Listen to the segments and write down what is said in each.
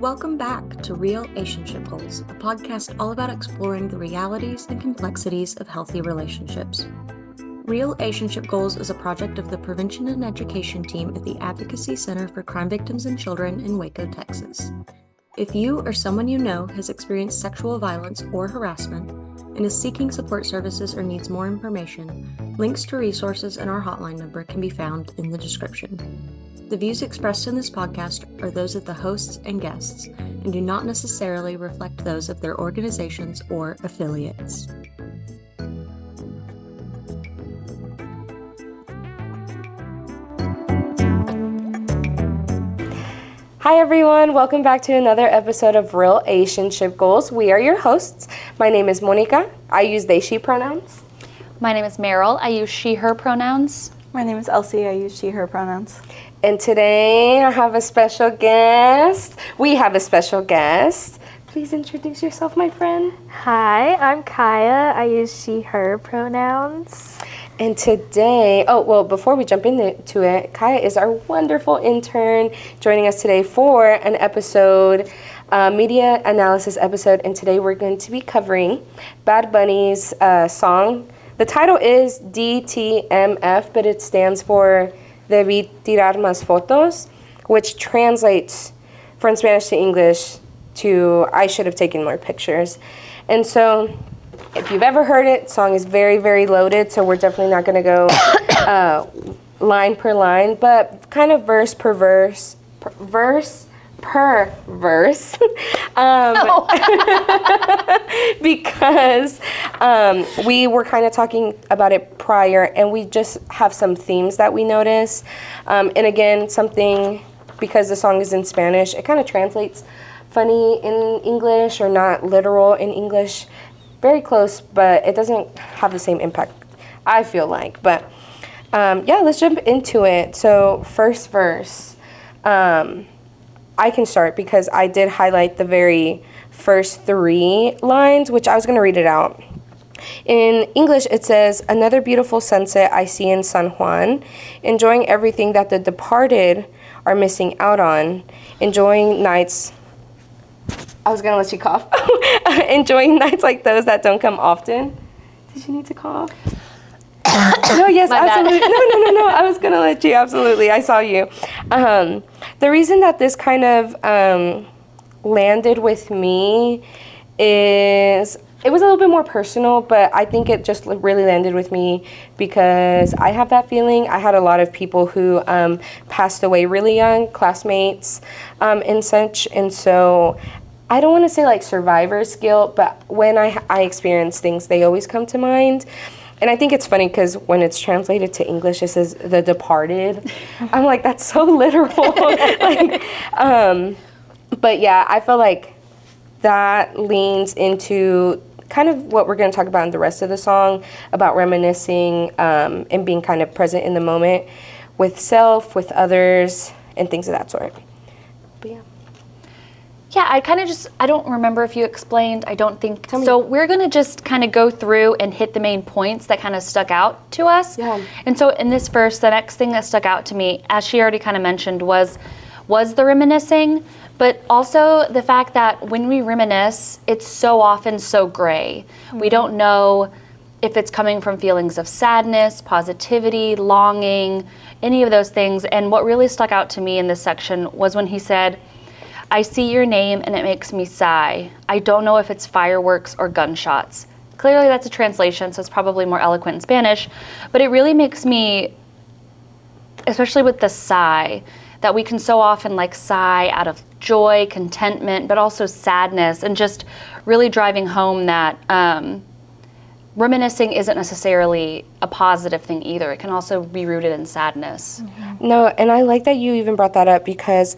Welcome back to Real-ationship Goals, a podcast all about exploring the realities and complexities of healthy relationships. Real-ationship Goals is a project of the Prevention and Education team at the Advocacy Center for Crime Victims and Children in Waco, Texas. If you or someone you know has experienced sexual violence or harassment and is seeking support services or needs more information, links to resources and our hotline number can be found in the description. The views expressed in this podcast are those of the hosts and guests and do not necessarily reflect those of their organizations or affiliates. Hi everyone, welcome back to another episode of Real-ationship Goals. We are your hosts. My name is Mónica. I use they, she pronouns. My name is Meryl. I use she, her pronouns. My name is Elsie. I use she, her pronouns. And today I have a special guest. We have a special guest. Please introduce yourself, my friend. Hi, I'm Kyah. I use she, her pronouns. And today, before we jump into it, Kyah is our wonderful intern joining us today for an episode, media analysis episode. And today we're going to be covering Bad Bunny's song. The title is DtMF, but it stands for Debí Tirar Más Fotos, which translates from Spanish to English to I should have taken more pictures. And so if you've ever heard it, the song is very, very loaded, so we're definitely not going to go line per line, but kind of verse per verse. Because we were kind of talking about it prior, and we just have some themes that we notice. And again, because the song is in Spanish, it kind of translates funny in English or not literal in English. Very close, but it doesn't have the same impact, I feel like. But let's jump into it. So first verse, I can start because I did highlight the very first 3 lines, which I was going to read it out. In English, it says, "Another beautiful sunset I see in San Juan, enjoying everything that the departed are missing out on, enjoying nights..." I was going to let you cough. "Enjoying nights like those that don't come often." Did you need to cough? No, yes, absolutely. No. I was going to let you, absolutely. I saw you. The reason that this kind of landed with me is it was a little bit more personal, but I think it just really landed with me because I have that feeling. I had a lot of people who passed away really young, classmates and such, and so I don't want to say like survivor's guilt, but when I experience things, they always come to mind. And I think it's funny because when it's translated to English, it says "the departed." I'm like, that's so literal. But yeah, I feel like that leans into kind of what we're going to talk about in the rest of the song, about reminiscing and being kind of present in the moment with self, with others, and things of that sort. But yeah. Yeah, I don't remember if you explained, I don't think. So we're going to just kind of go through and hit the main points that kind of stuck out to us. Yeah. And so in this verse, the next thing that stuck out to me, as she already kind of mentioned, was the reminiscing, but also the fact that when we reminisce, it's so often so gray. Mm-hmm. We don't know if it's coming from feelings of sadness, positivity, longing, any of those things. And what really stuck out to me in this section was when he said, "I see your name and it makes me sigh. I don't know if it's fireworks or gunshots." Clearly that's a translation, so it's probably more eloquent in Spanish, but it really makes me, especially with the sigh, that we can so often like sigh out of joy, contentment, but also sadness, and just really driving home that reminiscing isn't necessarily a positive thing either. It can also be rooted in sadness. Mm-hmm. No, and I like that you even brought that up because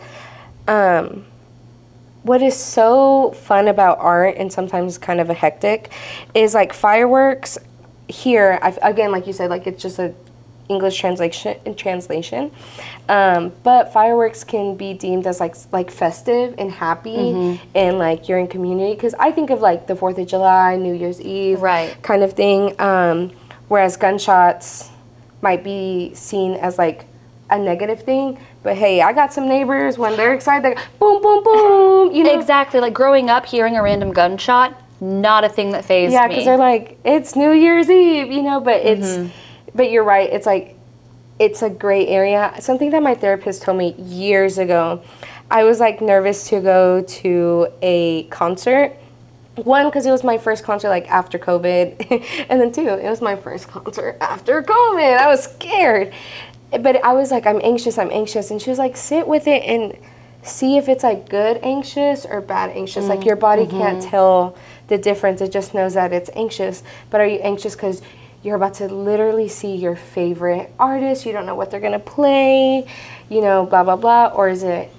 what is so fun about art, and sometimes kind of a hectic, is like fireworks here, again, like you said, like it's just a English translation. But fireworks can be deemed as like festive and happy, mm-hmm. and like you're in community. Because I think of like the 4th of July, New Year's Eve, right, kind of thing. Whereas gunshots might be seen as like a negative thing, But hey, I got some neighbors, when they're excited, they go, boom, boom, boom, you know? Exactly. Like growing up, hearing a random gunshot, not a thing that fazed me. Yeah, because they're like, it's New Year's Eve, you know, but but you're right, it's like, it's a gray area. Something that my therapist told me years ago, I was like nervous to go to a concert. One, because it was my first concert like after COVID, and then two, it was my first concert after COVID. I was scared, but I was like, I'm anxious, and she was like, sit with it and see if it's like good anxious or bad anxious. Like your body can't tell the difference, it just knows that it's anxious. But are you anxious because you're about to literally see your favorite artist, you don't know what they're gonna play, you know, blah, blah, blah, or is it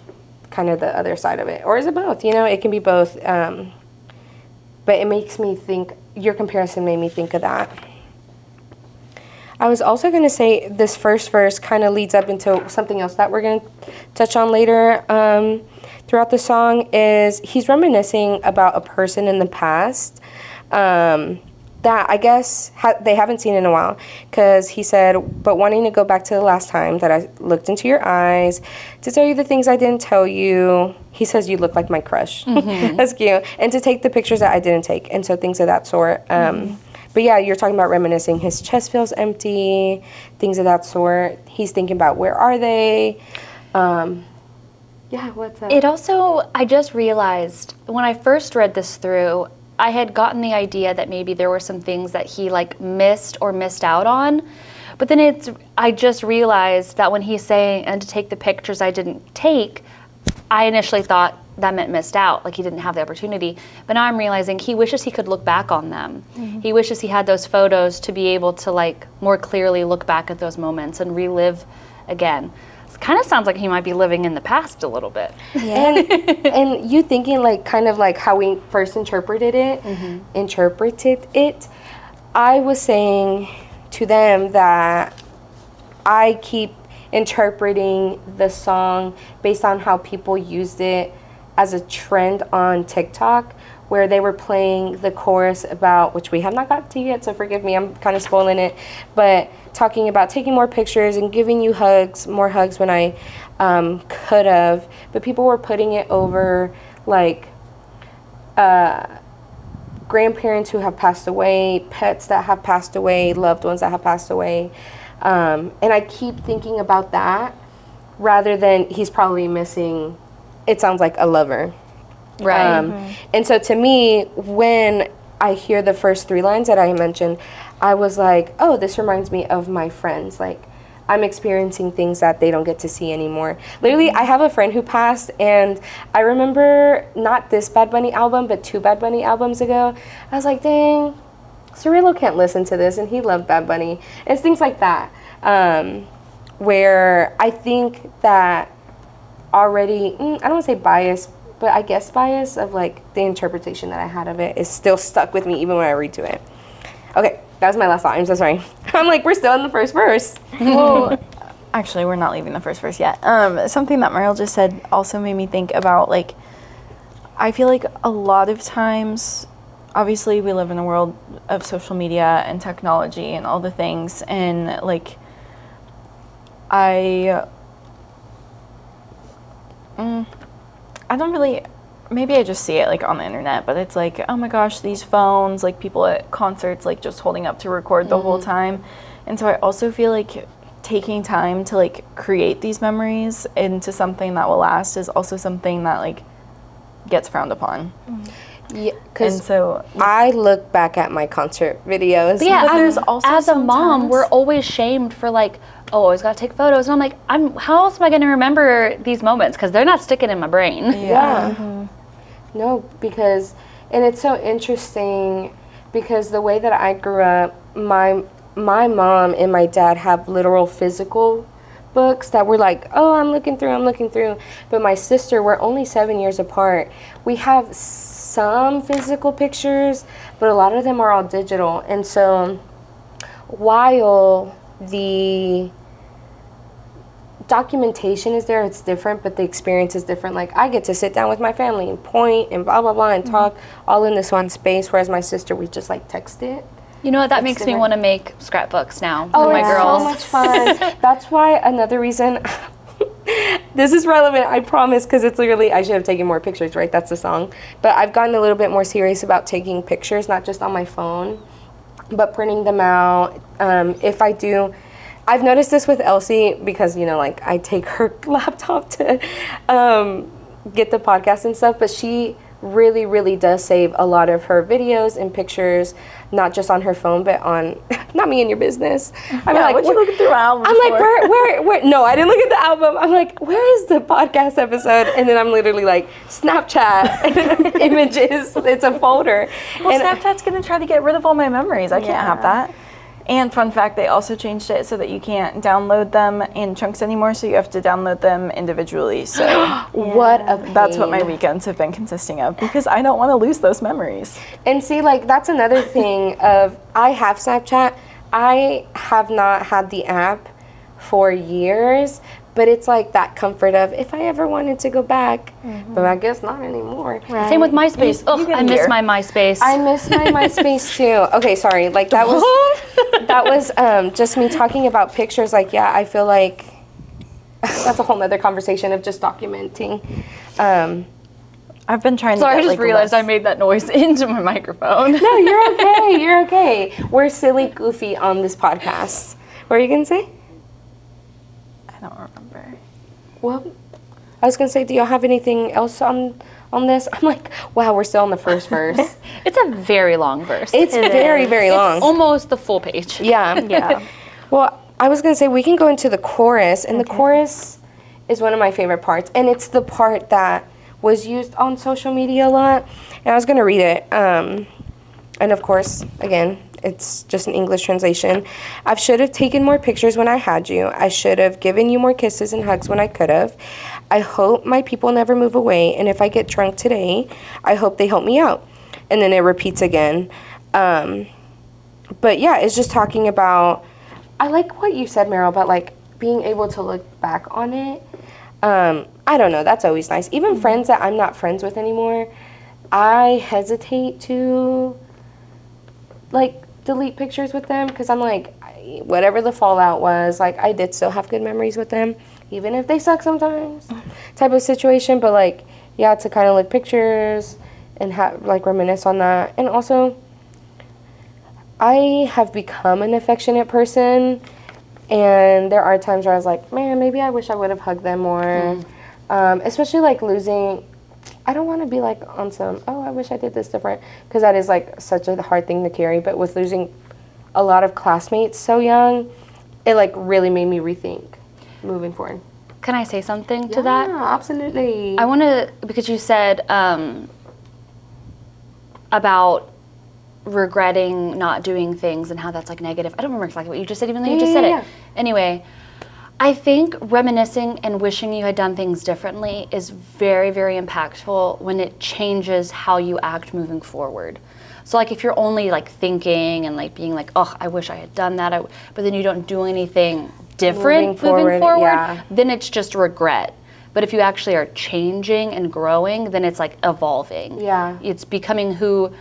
kind of the other side of it? Or is it both? You know, it can be both. But it makes me think, your comparison made me think of that. I was also gonna say this first verse kind of leads up into something else that we're gonna touch on later throughout the song, is he's reminiscing about a person in the past that I guess they haven't seen in a while, because he said, but wanting to go back to the last time that I looked into your eyes to tell you the things I didn't tell you. He says, you look like my crush. That's cute. And to take the pictures that I didn't take, and so things of that sort. But yeah, you're talking about reminiscing. His chest feels empty, things of that sort. He's thinking about, where are they? Yeah, what's up? It also, I just realized when I first read this through, I had gotten the idea that maybe there were some things that he like missed out on. But then I just realized that when he's saying, and to take the pictures I didn't take, I initially thought that meant missed out, like he didn't have the opportunity. But now I'm realizing he wishes he could look back on them. He wishes he had those photos to be able to like more clearly look back at those moments and relive again. It kind of sounds like he might be living in the past a little bit. Yeah. And you thinking like kind of like how we first interpreted it, I was saying to them that I keep interpreting the song based on how people used it as a trend on TikTok, where they were playing the chorus about, which we have not got to yet, so forgive me, I'm kind of spoiling it, but talking about taking more pictures and giving you more hugs when I could have, but people were putting it over like grandparents who have passed away, pets that have passed away, loved ones that have passed away, and I keep thinking about that rather than he's probably missing, it sounds like a lover. Right. And so to me, when I hear the first three lines that I mentioned, I was like, oh, this reminds me of my friends. Like, I'm experiencing things that they don't get to see anymore. Literally, I have a friend who passed, and I remember not this Bad Bunny album, but 2 Bad Bunny albums ago, I was like, dang, Cirilo can't listen to this, and he loved Bad Bunny. It's things like that, where I think that already, I don't want to say bias, but I guess bias of like the interpretation that I had of it is still stuck with me even when I read to it. Okay, that was my last thought. I'm so sorry. I'm like, we're still in the first verse. Well, actually, we're not leaving the first verse yet. Something that Mariel just said also made me think about, like, I feel like a lot of times, obviously we live in a world of social media and technology and all the things, and like, I don't really, maybe I just see it like on the internet, but it's like, oh my gosh, these phones, like people at concerts, like just holding up to record the whole time. And so I also feel like taking time to like create these memories into something that will last is also something that like gets frowned upon. Yeah, because so I look back at my concert videos. But yeah, but there's also as a mom, sometimes- we're always shamed for like, oh, always got to take photos. And I'm like, how else am I going to remember these moments? Because they're not sticking in my brain. Yeah. No, because, and it's so interesting because the way that I grew up, my mom and my dad have literal physical books that were like, oh, I'm looking through. But my sister, we're only 7 years apart. We have some physical pictures, but a lot of them are all digital. And so while the documentation is there, it's different, but the experience is different. Like, I get to sit down with my family and point and blah, blah, blah, and talk all in this one space, whereas my sister, we just, like, text it. You know what? That It's makes me different. want to make scrapbooks now Oh, with my it's girls. so much fun. That's why another reason this is relevant, I promise, because it's literally, I should have taken more pictures, right? That's the song. But I've gotten a little bit more serious about taking pictures, not just on my phone, but printing them out. If I do, I've noticed this with Elsie because, you know, like I take her laptop to get the podcast and stuff, but she really, really does save a lot of her videos and pictures, not just on her phone, but on, not me in your business. I'm like, what you looking through my album I'm for? like, where, no, I didn't look at the album. I'm like, where is the podcast episode? And then I'm literally like, Snapchat images, it's a folder. Well, and Snapchat's gonna try to get rid of all my memories. I can't have that. And fun fact, they also changed it so that you can't download them in chunks anymore, so you have to download them individually. So what a pain. that's what my weekends have been consisting of, because I don't want to lose those memories. And see, like, that's another thing of, I have Snapchat. I have not had the app for years, but it's like that comfort of if I ever wanted to go back, but I guess not anymore. Right. Same with MySpace. I miss my MySpace. I miss my MySpace too. Okay, sorry. Like that was just me talking about pictures. Like, yeah, I feel like that's a whole nother conversation of just documenting. I've been trying to Sorry, get, I just like, realized less. I made that noise into my microphone. No, you're okay. You're okay. We're silly, goofy on this podcast. What are you gonna say? I don't remember. Well, I was gonna say, do y'all have anything else on this? I'm like, wow, we're still on the first verse. It's a very long verse. It's very, very long. Almost the full page. Yeah. Yeah. Well, I was gonna say we can go into the chorus, and the chorus is one of my favorite parts, and it's the part that was used on social media a lot. And I was gonna read it, and of course, again, it's just an English translation. I should have taken more pictures when I had you. I should have given you more kisses and hugs when I could have. I hope my people never move away, and if I get drunk today, I hope they help me out. And then it repeats again. But yeah, it's just talking about, I like what you said, Meryl, about like being able to look back on it. I don't know, that's always nice. Even friends that I'm not friends with anymore, I hesitate to like delete pictures with them because I'm like, whatever the fallout was, like I did still have good memories with them, even if they suck sometimes, type of situation. But like, yeah, to kind of look pictures and like reminisce on that. And also, I have become an affectionate person, and there are times where I was like, man, maybe I wish I would have hugged them more. Especially like losing, I don't want to be like on some, oh, I wish I did this different, because that is like such a hard thing to carry. But with losing a lot of classmates so young, it like really made me rethink moving forward. Can I say something to that? Yeah, absolutely. I want to, because you said about regretting not doing things and how that's like negative. I don't remember exactly what you just said, even though you just said it. Anyway, I think reminiscing and wishing you had done things differently is very, very impactful when it changes how you act moving forward. So like if you're only like thinking and like being like, oh, I wish I had done that, but then you don't do anything different moving forward, yeah. Then it's just regret. But if you actually are changing and growing, then it's like evolving. Yeah. It's becoming who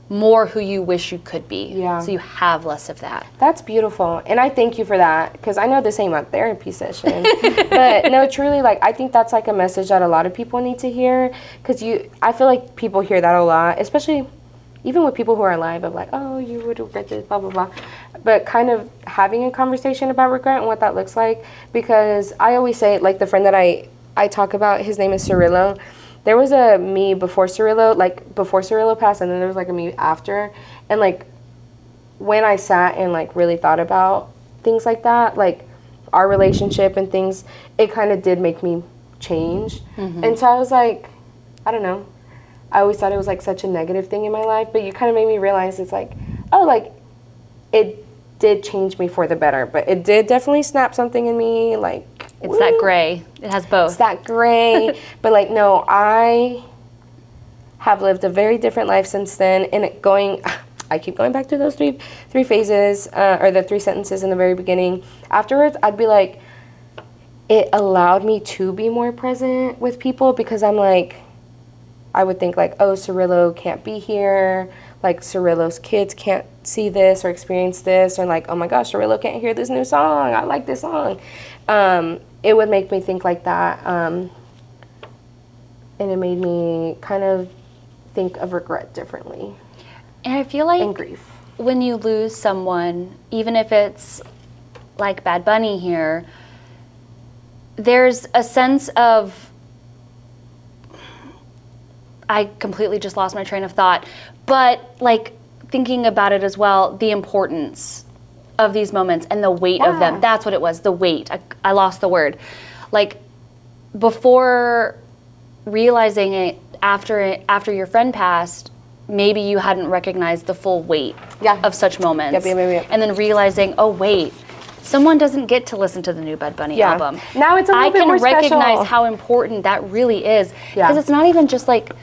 you wish you could be. Yeah. So you have less of that. That's beautiful. And I thank you for that, because I know this ain't my therapy session. But no, truly, like, I think that's like a message that a lot of people need to hear, because I feel like people hear that a lot, especially even with people who are alive, of like, oh, you would regret this, blah, blah, blah. But kind of having a conversation about regret and what that looks like, because I always say, like, the friend that I talk about, his name is Cirillo. There was a me before Cirillo, like before Cirillo passed, and then there was like a me after. And like when I sat and like really thought about things like that, like our relationship and things, it kind of did make me change. And so I was like, I don't know. I always thought it was like such a negative thing in my life, but you kind of made me realize it's like, oh, like it did change me for the better, but it did definitely snap something in me, like, It's that gray. It has both. it's that gray. But like, no, I have lived a very different life since then, and I keep going back to those three phases, or the three sentences in the very beginning. Afterwards, I'd be like, it allowed me to be more present with people, because I'm like, I would think like, oh, Cirillo can't be here, like Cirillo's kids can't see this or experience this, or like, oh my gosh, Aurelio can't hear this new song, I like this song, it would make me think like that, and it made me kind of think of regret differently. And I feel like and grief. When you lose someone, even if it's like Bad Bunny here, there's a sense of, I completely just lost my train of thought, but like thinking about it as well, the importance of these moments and the weight of them. That's what it was, the weight. I lost the word. Like before realizing it after your friend passed, maybe you hadn't recognized the full weight of such moments. Yep. And then realizing, oh wait, someone doesn't get to listen to the new Bad Bunny album. Now it's a little bit more special. I can recognize how important that really is. Because it's not even just like,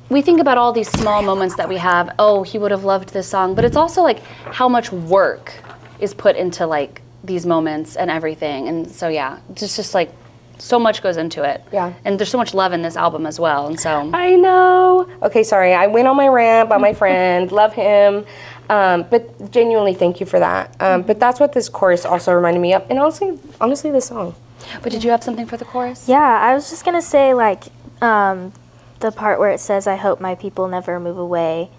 we think about all these small moments that we have, oh, he would have loved this song, but it's also like how much work is put into like these moments and everything. And so it's just like so much goes into it. Yeah. And there's so much love in this album as well. And so I know. Okay, sorry, I went on my rant about my friend, love him. But genuinely thank you for that. But that's what this chorus also reminded me of. And honestly this song. But did you have something for the chorus? Yeah, I was just gonna say like the part where it says, I hope my people never move away,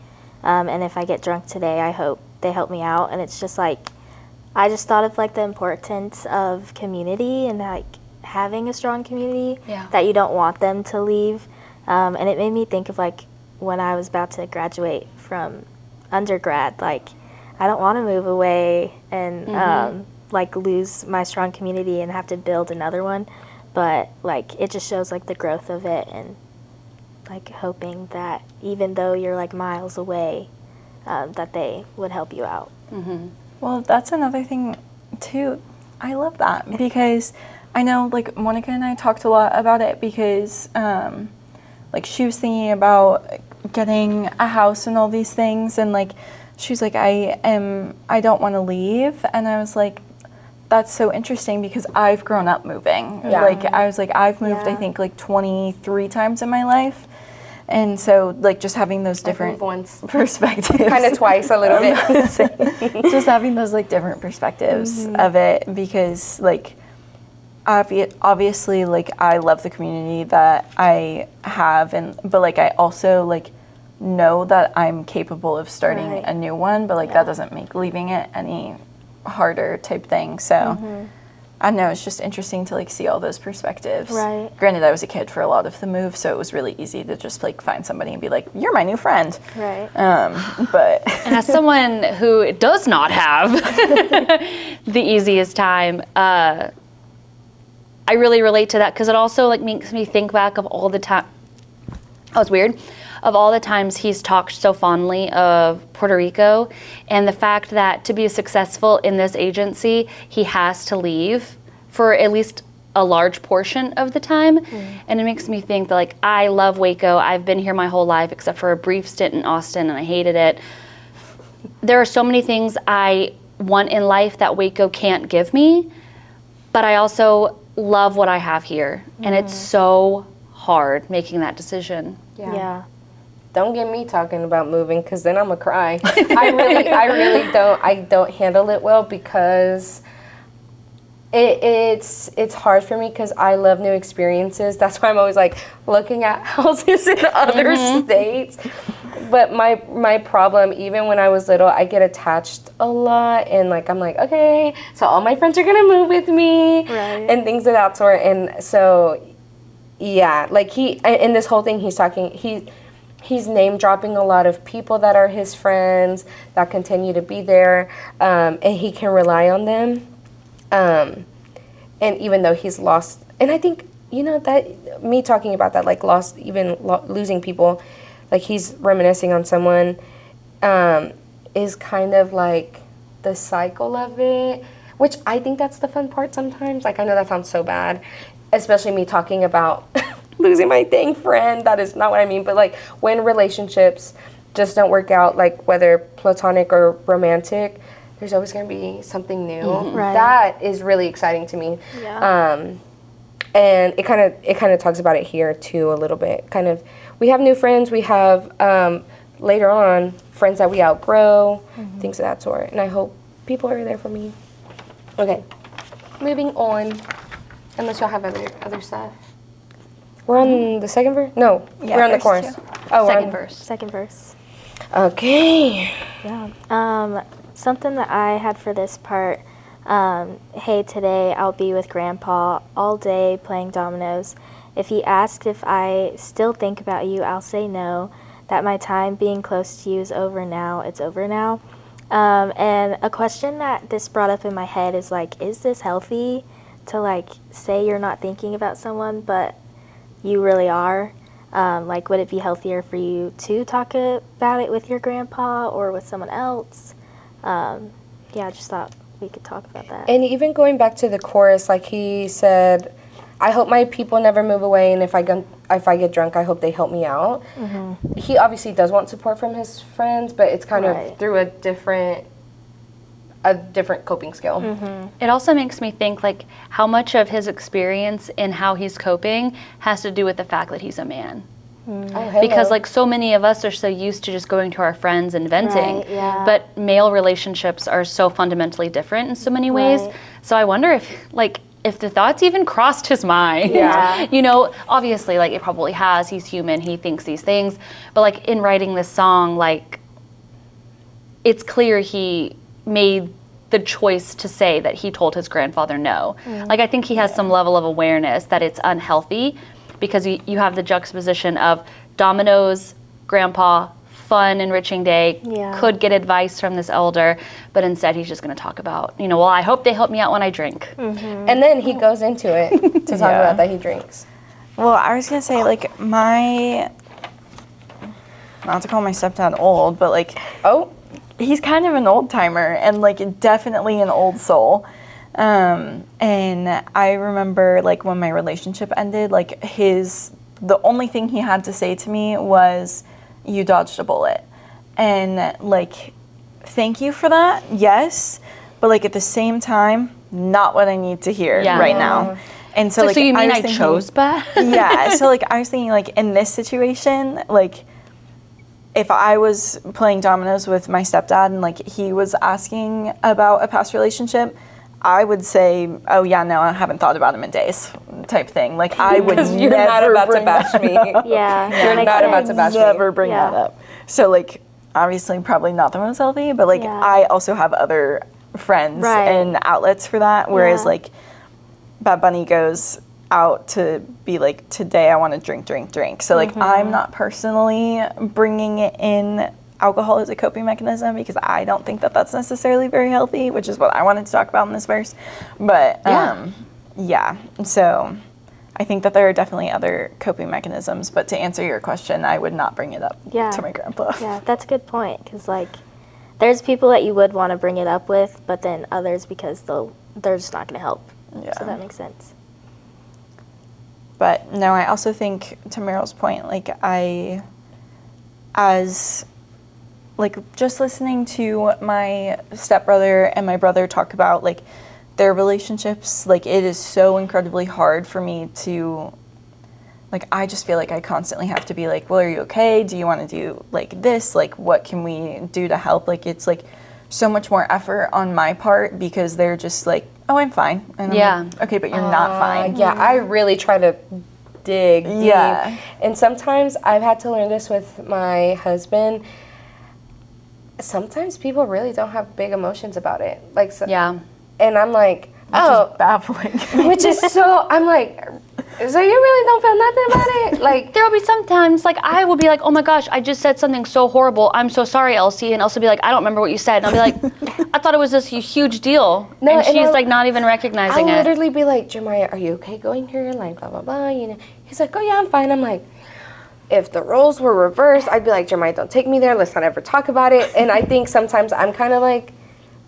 and if I get drunk today, I hope they help me out. And it's just like, I just thought of like the importance of community and like having a strong community, that you don't want them to leave. And it made me think of like when I was about to graduate from undergrad, like I don't want to move away and like lose my strong community and have to build another one. But like it just shows like the growth of it, and like hoping that even though you're like miles away, that they would help you out. Well, that's another thing too. I love that because I know like Monica and I talked a lot about it because like she was thinking about getting a house and all these things, and like she was like, I don't want to leave. And I was like, that's so interesting because I've grown up moving. Like I was like, I've moved I think like 23 times in my life. And so like just having those different perspectives. Kind of twice a little bit. Just having those like different perspectives of it, because like obviously like I love the community that I have, but like I also like know that I'm capable of starting a new one, but like that doesn't make leaving it any harder type thing. So I don't know, it's just interesting to like see all those perspectives. Right. Granted, I was a kid for a lot of the move, so it was really easy to just like find somebody and be like, you're my new friend. Right. But and as someone who does not have the easiest time, I really relate to that because it also like makes me think back of all the time. Oh, it's weird. Of all the times he's talked so fondly of Puerto Rico, and the fact that to be successful in this agency, he has to leave for at least a large portion of the time. And it makes me think that like, I love Waco. I've been here my whole life except for a brief stint in Austin, and I hated it. There are so many things I want in life that Waco can't give me, but I also love what I have here. And it's so hard making that decision. Yeah. Don't get me talking about moving, because then I'm gonna cry. I really don't. I don't handle it well because it's hard for me because I love new experiences. That's why I'm always like looking at houses in other states. But my problem, even when I was little, I get attached a lot, and like I'm like, okay, so all my friends are gonna move with me, and things of that sort. And so, yeah, like in this whole thing, he's name dropping a lot of people that are his friends that continue to be there, and he can rely on them. And even though he's lost, and I think, that me talking about that, like losing people, like he's reminiscing on someone, is kind of like the cycle of it, which I think that's the fun part sometimes. Like I know that sounds so bad, especially me talking about losing my dang friend. That is not what I mean. But like when relationships just don't work out, like whether platonic or romantic, there's always going to be something new. That is really exciting to me. And it kind of talks about it here too a little bit. Kind of, we have new friends. We have later on friends that we outgrow, things of that sort. And I hope people are there for me. Okay, moving on. Unless y'all have other stuff. We're on the second verse? No, Yeah, we're on the verse chorus. two. Oh, Second verse. Second verse. Okay. Yeah. Something that I had for this part, hey, today I'll be with Grandpa all day playing dominoes. If he asks if I still think about you, I'll say no, that my time being close to you is over now. It's over now. And a question that this brought up in my head is like, is this healthy to like say you're not thinking about someone, but you really are? Like, would it be healthier for you to talk about it with your grandpa or with someone else? Yeah, I just thought we could talk about that. And even going back to the chorus, like he said, I hope my people never move away, and if I get drunk, I hope they help me out. He obviously does want support from his friends, but it's kind of through a different coping skill. It also makes me think like how much of his experience in how he's coping has to do with the fact that he's a man. Oh, Because like so many of us are so used to just going to our friends and venting, Right, yeah. but male relationships are so fundamentally different in so many ways. Right. So I wonder if the thoughts even crossed his mind. Yeah. You know, obviously like it probably has. He's human. He thinks these things. But like in writing this song, like it's clear he made the choice to say that he told his grandfather no. Like I think he has some level of awareness that it's unhealthy, because you have the juxtaposition of dominoes, grandpa, fun, enriching day, could get advice from this elder, but instead he's just going to talk about, well, I hope they help me out when I drink. And then he goes into it to talk about that he drinks. Well, I was going to say, like, not to call my stepdad old, but, like, he's kind of an old timer and, like, definitely an old soul. And I remember, like, when my relationship ended, like, the only thing he had to say to me was, you dodged a bullet. And, like, thank you for that, yes, but, like, at the same time, not what I need to hear right now. And so, like, so you mean I thinking, chose bad? Yeah, so, like, I was thinking, like, in this situation, like, if I was playing dominoes with my stepdad and, like, he was asking about a past relationship, I would say, oh, yeah, no, I haven't thought about him in days, type thing. Like, I would You're not about to bash me. Yeah. You're not about to bash me. Never bring that up. So, like, obviously probably not the most healthy, but, like, I also have other friends and outlets for that, whereas, like, Bad Bunny goes out to be like, today I want to drink. So, like, I'm not personally bringing in alcohol as a coping mechanism because I don't think that that's necessarily very healthy, which is what I wanted to talk about in this verse. But, so I think that there are definitely other coping mechanisms, but to answer your question, I would not bring it up to my grandpa. Yeah, that's a good point, because, like, there's people that you would want to bring it up with, but then others because they're just not going to help. Yeah. So that makes sense. But, no, I also think, to Meryl's point, like, just listening to my stepbrother and my brother talk about, like, their relationships, like, it is so incredibly hard for me to, like, I just feel like I constantly have to be like, well, are you okay? Do you want to do, like, this? Like, what can we do to help? Like, it's, like, so much more effort on my part because they're just like, oh, I'm fine. And I'm like, okay, but you're not fine. Yeah, I really try to dig deep. Yeah. And sometimes I've had to learn this with my husband. Sometimes people really don't have big emotions about it. Like, and I'm like, Which is baffling. Which is so, I'm like, so you really don't feel nothing about it? Like, there will be sometimes, like, I will be like, oh my gosh, I just said something so horrible. I'm so sorry, Elsie. And Elsie will be like, I don't remember what you said. And I'll be like, I thought it was this huge deal. No, and she's like not even recognizing I'll it. literally be like, Jeremiah, are you okay going here? Like, blah, blah, blah. You know, he's like, oh yeah, I'm fine. I'm like, if the roles were reversed, I'd be like, Jeremiah, don't take me there. Let's not ever talk about it. And I think sometimes I'm kind of like,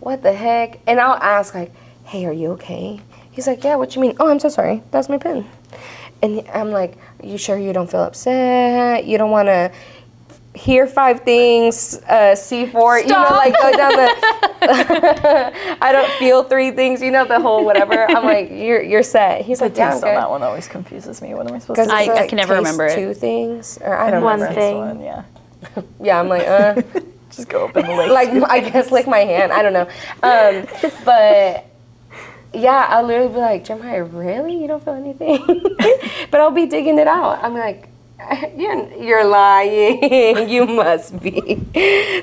what the heck? And I'll ask like, hey, are you okay? He's like, yeah, what you mean? Oh, I'm so sorry. That's my pen. And I'm like, are you sure you don't feel upset? You don't want to hear 5 things, see 4, you know, like go down the, I don't feel 3 things, you know, the whole whatever. I'm like, you're set. He's like, yeah, I'm on good. that one always confuses me. What am I supposed to I say? can never remember it. 2 things, or I don't One remember. thing. One, yeah. Yeah, I'm like, Just go up in the lake. Like, I guess, lick my hand. I don't know. But yeah, I'll literally be like, Jeremiah, really? You don't feel anything? But I'll be digging it out. I'm like, you're lying. You must be.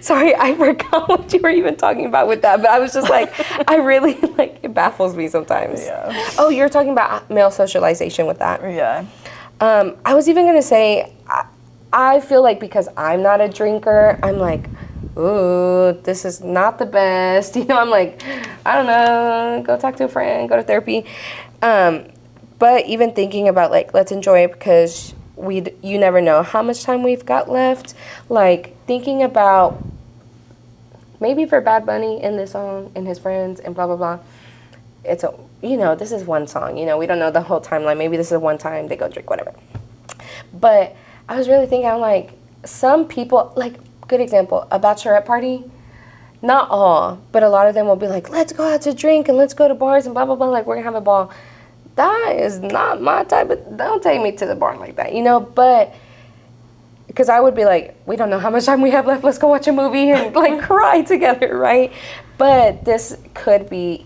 Sorry, I forgot what you were even talking about with that. But I was just like, I really, like, it baffles me sometimes. Yeah. Oh, you're talking about male socialization with that. Yeah. I was even going to say, I feel like because I'm not a drinker, I'm like, ooh, this is not the best. You know, I'm like, I don't know, go talk to a friend, go to therapy. But even thinking about, like, let's enjoy it because you never know how much time we've got left. Like, thinking about maybe for Bad Bunny in this song and his friends and blah, blah, blah. It's a, you know, this is one song. You know, we don't know the whole timeline. Maybe this is one time they go drink, whatever. But I was really thinking, I'm like, some people, like, good example, a bachelorette party, not all, but a lot of them will be like, let's go out to drink and let's go to bars and blah, blah, blah, like, we're gonna have a ball. That is not my type of, don't take me to the bar like that, you know, but, because I would be like, we don't know how much time we have left, let's go watch a movie and, like, cry together, right? But this could be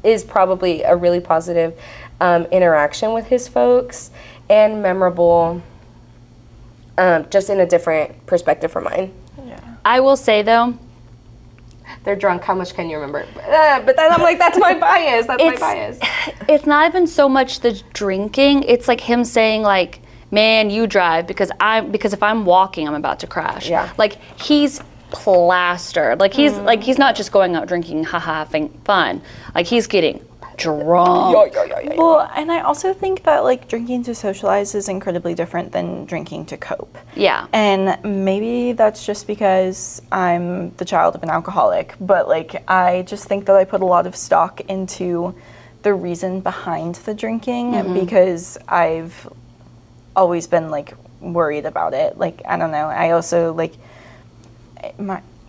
is probably a really positive interaction with his folks and memorable, just in a different perspective from mine. Yeah. I will say though, They're drunk, how much can you remember? But then I'm like, that's my bias, that's my bias. it's not even so much the drinking, it's like him saying like, man, you drive because if I'm walking, I'm about to crash. Yeah. Like he's plastered. Like he's not just going out drinking, having fun. Like he's getting drunk. Well, and I also think that like drinking to socialize is incredibly different than drinking to cope. Yeah. And maybe that's just because I'm the child of an alcoholic, but like I just think that I put a lot of stock into the reason behind the drinking because I've always been like worried about it. Like, I don't know. I also like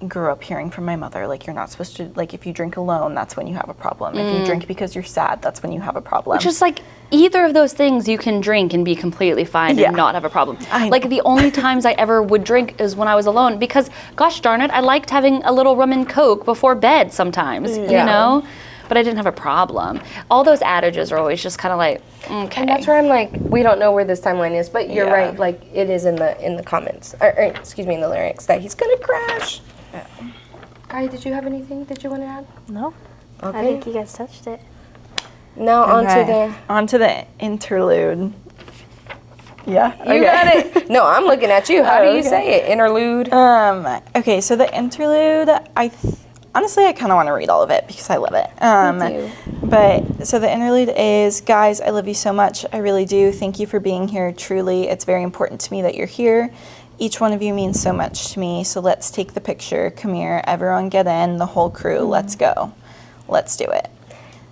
grew up hearing from my mother, like, you're not supposed to, like, if you drink alone, that's when you have a problem. If you drink because you're sad, that's when you have a problem. Which is like, either of those things you can drink and be completely fine and not have a problem. Like, the only times I ever would drink is when I was alone because, gosh darn it, I liked having a little rum and Coke before bed sometimes, you know? But I didn't have a problem. All those adages are always just kind of like, okay. And that's where I'm like, we don't know where this timeline is, but you're right, like, it is in the comments, or excuse me, in the lyrics, that he's gonna crash. Yeah. Kyah, did you have anything that you want to add? No. Okay. I think you guys touched it. Now onto the interlude. Yeah. You got it. No, I'm looking at you. How do you say it? Interlude. Okay, so the interlude, honestly, I kind of want to read all of it because I love it. Me too. But so the interlude is, guys, I love you so much. I really do. Thank you for being here. Truly, it's very important to me that you're here. Each one of you means so much to me. So let's take the picture. Come here, everyone, get in. The whole crew. Let's go. Let's do it.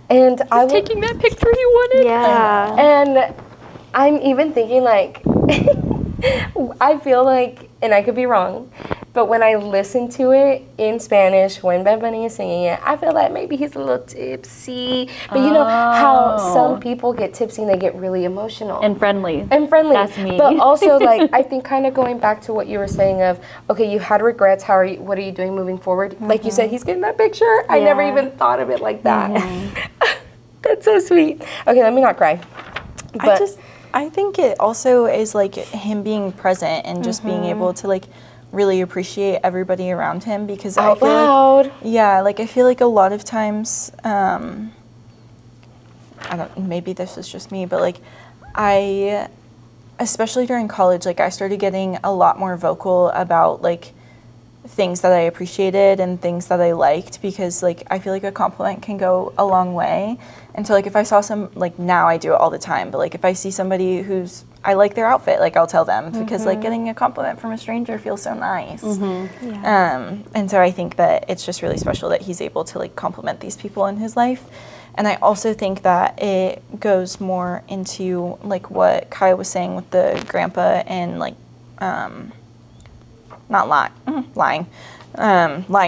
And I was taking that picture he wanted. Yeah. And I'm even thinking, like, I feel like, and I could be wrong, but when I listen to it in Spanish, when Bad Bunny is singing it, I feel like maybe he's a little tipsy. But you know how some people get tipsy and they get really emotional. And friendly. That's me. But also, like, I think kind of going back to what you were saying of, okay, you had regrets, what are you doing moving forward? Like you said, he's getting that picture. I never even thought of it like that. That's so sweet. Okay, let me not cry. But I think it also is like him being present and just being able to like really appreciate everybody around him because I feel like I feel like a lot of times maybe this is just me, but like especially during college, like I started getting a lot more vocal about like things that I appreciated and things that I liked because like I feel like a compliment can go a long way. And so like if I saw like now I do it all the time, but like if I see somebody I like their outfit, like I'll tell them because like getting a compliment from a stranger feels so nice. And so I think that it's just really special that he's able to like compliment these people in his life. And I also think that it goes more into like what Kyah was saying with the grandpa and like lying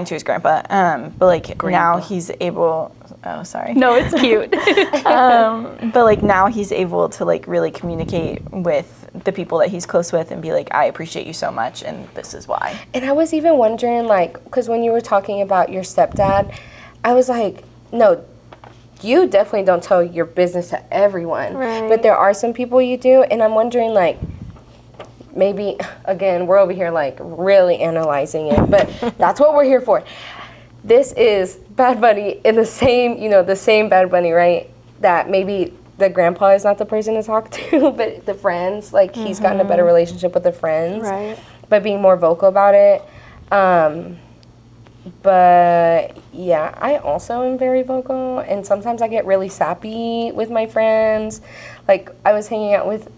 to his grandpa, but like now he's able. Oh, sorry. No, it's cute. But like now he's able to like really communicate with the people that he's close with and be like, I appreciate you so much and this is why. And I was even wondering, like, because when you were talking about your stepdad, I was like, no, you definitely don't tell your business to everyone. Right. But there are some people you do, and I'm wondering, like, maybe, again, we're over here, like, really analyzing it, but that's what we're here for. This is Bad Bunny in the same, the same Bad Bunny, right? That maybe the grandpa is not the person to talk to, but the friends, like, he's gotten a better relationship with the friends. Right. But being more vocal about it. But yeah, I also am very vocal, and sometimes I get really sappy with my friends. Like, I was hanging out with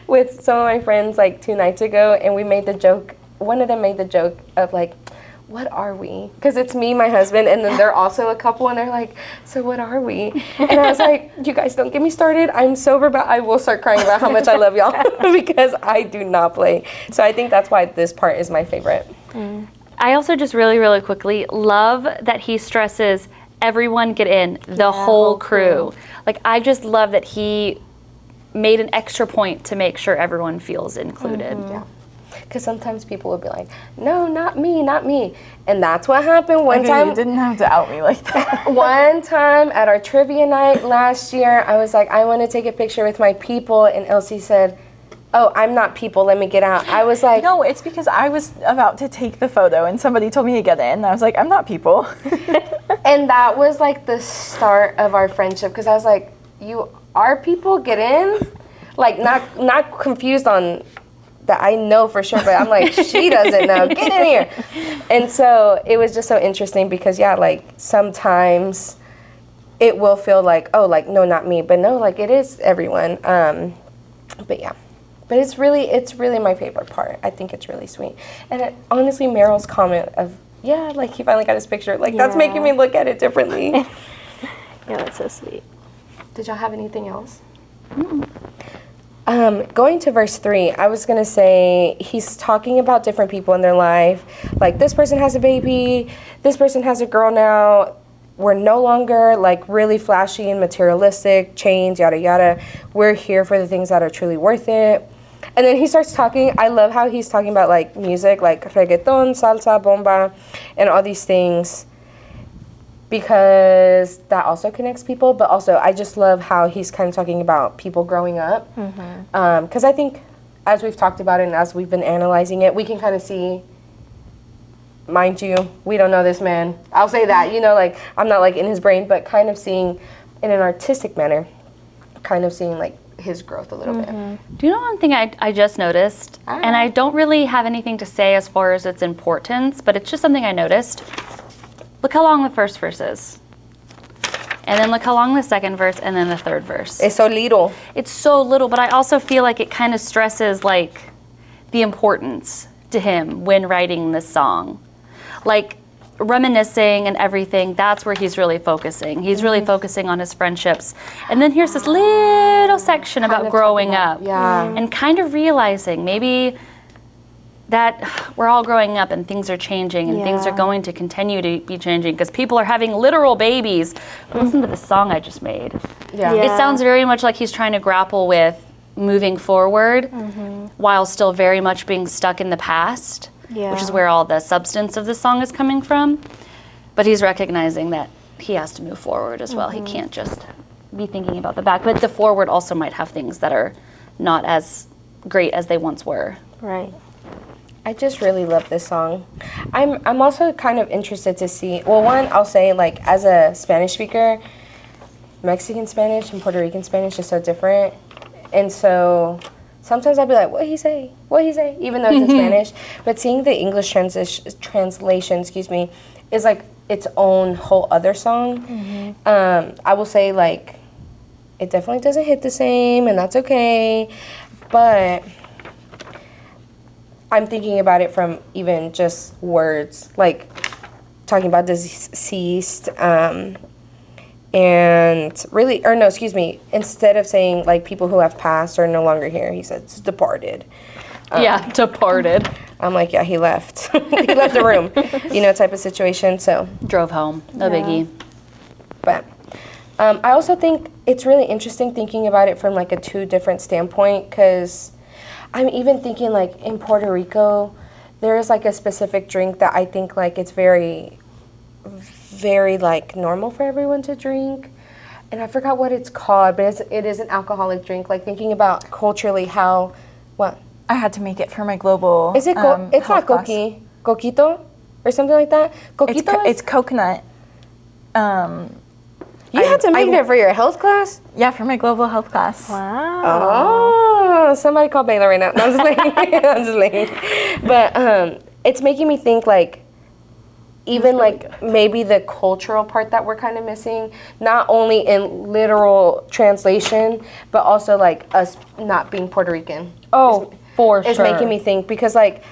with some of my friends like 2 nights ago, and we made the joke, one of them made the joke of like, what are we? Because it's me, my husband, and then they're also a couple, and they're like, so what are we? And I was like, you guys don't get me started. I'm sober, but I will start crying about how much I love y'all because I do not play. So I think that's why this part is my favorite. I also just really, really quickly love that he stresses everyone get in, the whole crew. Like, I just love that he made an extra point to make sure everyone feels included. Yeah. Because sometimes people will be like, no, not me, not me. And that's what happened one time. You didn't have to out me like that. One time at our trivia night last year, I was like, I want to take a picture with my people. And Elsie said, oh, I'm not people, let me get out. I was like, No, it's because I was about to take the photo and somebody told me to get in. And I was like, I'm not people. and that was like the start of our friendship. Because I was like, you are people, get in? Like, not confused on that I know for sure, but I'm like, she doesn't know, get in here. And so it was just so interesting because, yeah, like sometimes it will feel like, oh, like, no, not me. But no, like it is everyone. But yeah. But it's really my favorite part. I think it's really sweet. And honestly, Meryl's comment of, yeah, like he finally got his picture, like that's making me look at it differently. Yeah, that's so sweet. Did y'all have anything else? Going to verse 3, I was going to say he's talking about different people in their life. Like, this person has a baby, this person has a girl now. We're no longer, like, really flashy and materialistic, chains, yada, yada. We're here for the things that are truly worth it. And then he starts talking. I love how he's talking about, like, music, like reggaeton, salsa, bomba, and all these things. Because that also connects people, but also I just love how he's kind of talking about people growing up. Because I think as we've talked about it and as we've been analyzing it, we can kind of see, mind you, we don't know this man. I'll say that, like I'm not like in his brain, but kind of seeing in an artistic manner, kind of seeing like his growth a little bit. Do you know one thing I just noticed? And I don't really have anything to say as far as its importance, but it's just something I noticed. Look how long the first verse is. And then look how long the second verse and then the third verse. It's so little. It's so little, but I also feel like it kind of stresses like the importance to him when writing this song. Like reminiscing and everything, that's where he's really focusing. He's really focusing on his friendships. And then here's this little section about growing up. And kind of realizing maybe that we're all growing up and things are changing and things are going to continue to be changing because people are having literal babies. Listen to the song I just made. It sounds very much like he's trying to grapple with moving forward while still very much being stuck in the past, which is where all the substance of the song is coming from. But he's recognizing that he has to move forward as well. He can't just be thinking about the back. But the forward also might have things that are not as great as they once were. Right. I just really love this song. I'm also kind of interested to see, well, one, I'll say, like, as a Spanish speaker, Mexican Spanish and Puerto Rican Spanish is so different. And so sometimes I'll be like, what'd he say? What'd he say? Even though it's in Spanish. But seeing the English translation, is like its own whole other song. I will say, like, it definitely doesn't hit the same, and that's okay. But I'm thinking about it from even just words, like talking about deceased, and really, or no, excuse me, instead of saying like people who have passed or no longer here, he says departed. Departed. I'm like, yeah, he left. He left the room, type of situation, so. Drove home, no biggie. I also think it's really interesting thinking about it from like a two different standpoint, because I'm even thinking like in Puerto Rico, there is like a specific drink that I think like it's very, very like normal for everyone to drink. And I forgot what it's called, but it is an alcoholic drink. Like thinking about culturally how, what? I had to make it for my global. Is it, it's not class. coquito or something like that? Coquito It's coconut. You had to make it for your health class? Yeah, for my global health class. Wow. Oh, somebody call Baylor right now. No, I'm just like, I'm just like, but it's making me think like, even really like maybe the cultural part that we're kind of missing, not only in literal translation, but also like us not being Puerto Rican. Oh, for sure. It's making me think, because like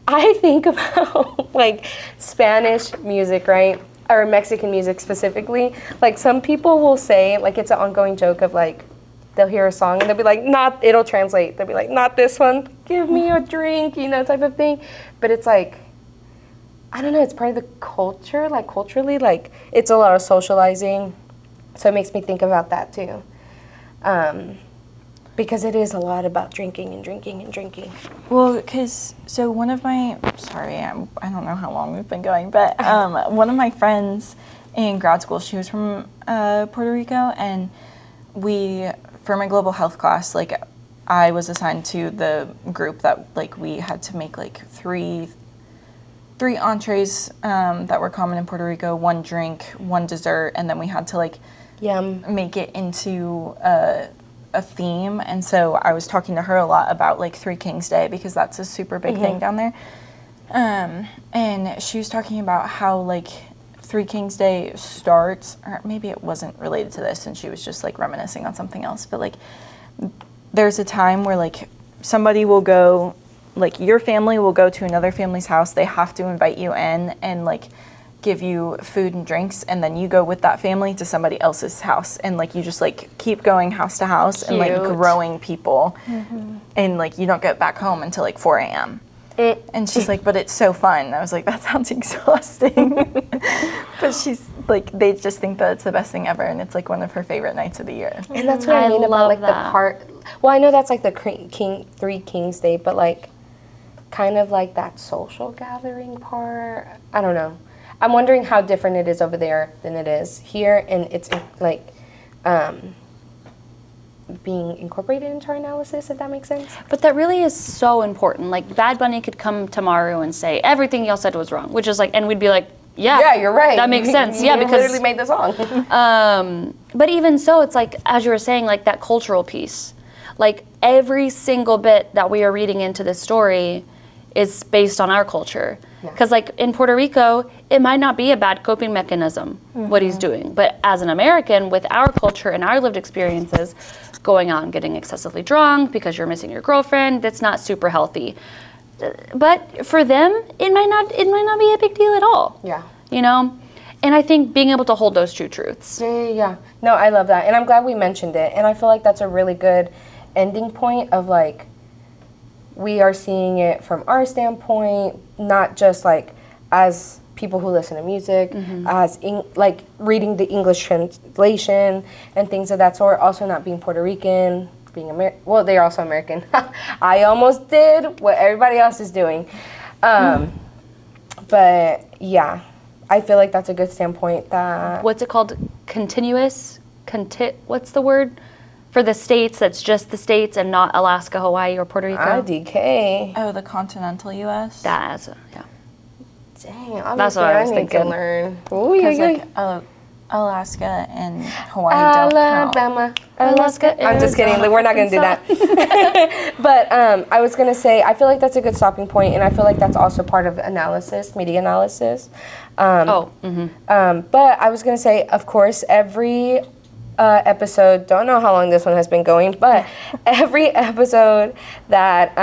I think about like Spanish music, right? Or Mexican music specifically. Like some people will say, like it's an ongoing joke of like, they'll hear a song and they'll be like, it'll translate. They'll be like, not this one, give me a drink, you know, type of thing. But it's like, I don't know, it's part of the culture, like culturally, like it's a lot of socializing. So it makes me think about that too. Because it is a lot about drinking and drinking and drinking. Well, because, so one of my, I don't know how long we've been going, but one of my friends in grad school, she was from Puerto Rico, and for my global health class, like I was assigned to the group that like we had to make like three entrees that were common in Puerto Rico, one drink, one dessert, and then we had to like make it into a theme. And so I was talking to her a lot about like Three Kings Day, because that's a super big thing down there. And she was talking about how like Three Kings Day starts, or maybe it wasn't related to this and she was just like reminiscing on something else, but like there's a time where like somebody will go, like your family will go to another family's house, they have to invite you in and like give you food and drinks, and then you go with that family to somebody else's house, and like you just like keep going house to house and like growing people, and like you don't get back home until like 4 a.m. And she's like, but it's so fun. And I was like, that sounds exhausting. But she's like, they just think that it's the best thing ever, and it's like one of her favorite nights of the year. And that's what I mean about like that. the part. Well, I know that's like the Three Kings Day, but like kind of like that social gathering part. I don't know. I'm wondering how different it is over there than it is here, and it's like being incorporated into our analysis, if that makes sense. But that really is so important. Like Bad Bunny could come tomorrow and say everything y'all said was wrong, which is like, and we'd be like, yeah, you're right. That makes sense. Yeah, because literally made the song. But even so, it's like, as you were saying, like that cultural piece, like every single bit that we are reading into this story is based on our culture. Because like in Puerto Rico, it might not be a bad coping mechanism, what he's doing. But as an American, with our culture and our lived experiences, going out and getting excessively drunk because you're missing your girlfriend, that's not super healthy. But for them, it might not be a big deal at all. Yeah. You know? And I think being able to hold those two truths. Yeah. No, I love that. And I'm glad we mentioned it. And I feel like that's a really good ending point of like, we are seeing it from our standpoint, not just like as people who listen to music, as like reading the English translation and things of that sort. Also not being Puerto Rican, being well, they're also American. I almost did what everybody else is doing. But yeah, I feel like that's a good standpoint. That What's it called? Continuous? What's the word? For the states, that's just the states and not Alaska, Hawaii, or Puerto Rico. IDK. Oh, the continental U.S.? That's, yeah. Dang, That's what I was need thinking. to learn. Ooh, Because yeah. like Alaska and Hawaii don't count. Alabama, Alaska, I'm just kidding. Arizona, We're not going to do that. But I was going to say, I feel like that's a good stopping point, and I feel like that's also part of analysis, media analysis. But I was going to say, of course, every episode, don't know how long this one has been going, but every episode that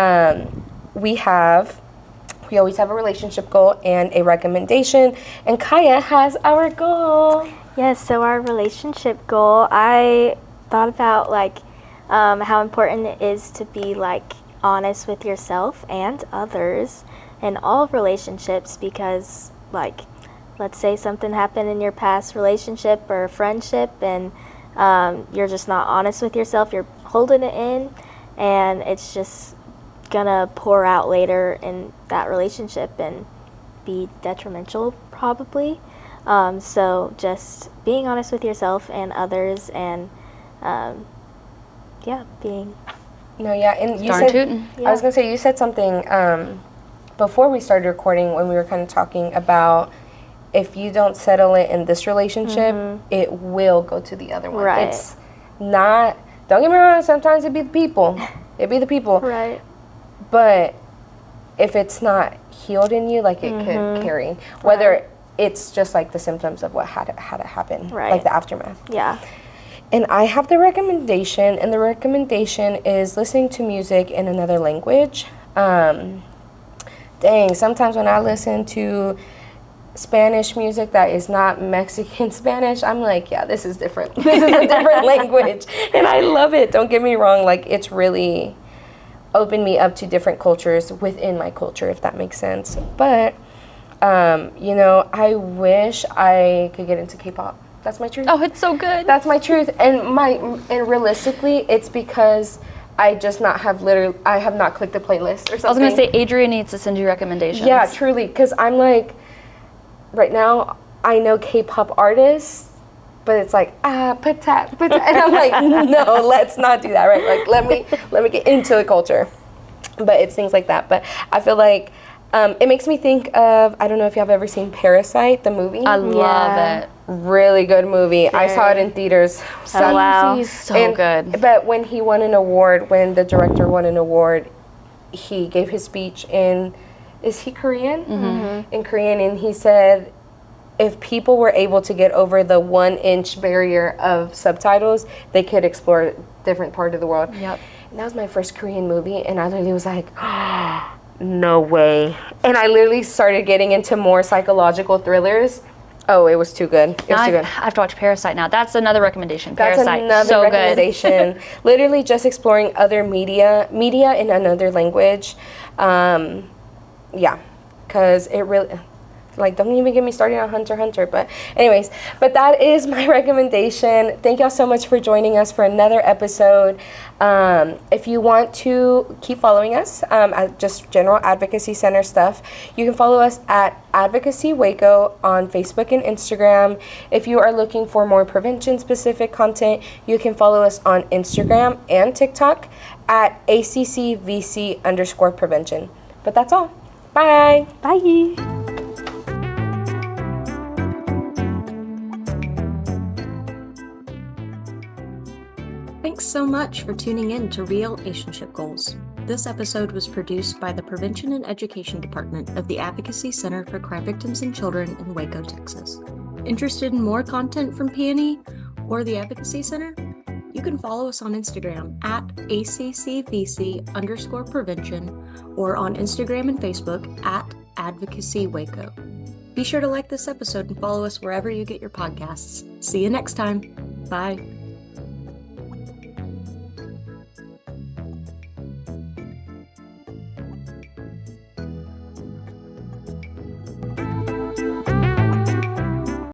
we always have a relationship goal and a recommendation, and Kyah has our goal. Yes, so our relationship goal, I thought about like how important it is to be like honest with yourself and others in all relationships, because like let's say something happened in your past relationship or friendship and you're just not honest with yourself. You're holding it in, and it's just gonna pour out later in that relationship and be detrimental probably. So just being honest with yourself and others, and being No, yeah, and you Darn said, tootin'. I was gonna say, you said something before we started recording when we were kind of talking about if you don't settle it in this relationship, it will go to the other one. Right. It's not, don't get me wrong, sometimes it'd be the people. It'd be the people. right. But if it's not healed in you, like it could carry. Whether it's just like the symptoms of what had it happen, Right. like the aftermath. Yeah. And I have the recommendation, and the recommendation is listening to music in another language. Sometimes when I listen to Spanish music that is not Mexican Spanish, I'm like, yeah, this is different. This is a different language. And I love it. Don't get me wrong. Like, it's really opened me up to different cultures within my culture, if that makes sense. But, I wish I could get into K-pop. That's my truth. Oh, it's so good. That's my truth. And realistically, it's because I have not clicked the playlist or something. I was going to say, Adrian needs to send you recommendations. Yeah, truly, because I'm like, right now, I know K-pop artists, but it's like, patat, and I'm like, no, let's not do that, right? Like, let me get into the culture. But it's things like that. But I feel like it makes me think of, I don't know if you have ever seen Parasite, the movie. I love it. Really good movie. I saw it in theaters. Oh, wow. He's so good. But when he won an award, when the director won an award, he gave his speech in, is he Korean? Mm-hmm. In Korean, and he said, if people were able to get over the 1-inch barrier of subtitles, they could explore a different part of the world. Yep. And that was my first Korean movie, and I literally was like, oh, no way. And I literally started getting into more psychological thrillers. Oh, it was too good. It was too good. I have to watch Parasite now. That's another recommendation. That's Parasite, another so recommendation. Literally just exploring other media in another language. Because it really, like, don't even get me started on Hunter x Hunter. But anyways, that is my recommendation. Thank y'all so much for joining us for another episode. If you want to keep following us, at just general advocacy center stuff, you can follow us at Advocacy Waco on Facebook and Instagram. If you are looking for more prevention specific content, you can follow us on Instagram and TikTok at ACCVC_prevention. But that's all. Bye. Bye. Thanks so much for tuning in to Real-ationship Goals. This episode was produced by the Prevention and Education Department of the Advocacy Center for Crime Victims and Children in Waco, Texas. Interested in more content from P&E or the Advocacy Center? You can follow us on Instagram at ACCVC_prevention or on Instagram and Facebook at Advocacy Waco. Be sure to like this episode and follow us wherever you get your podcasts. See you next time. Bye.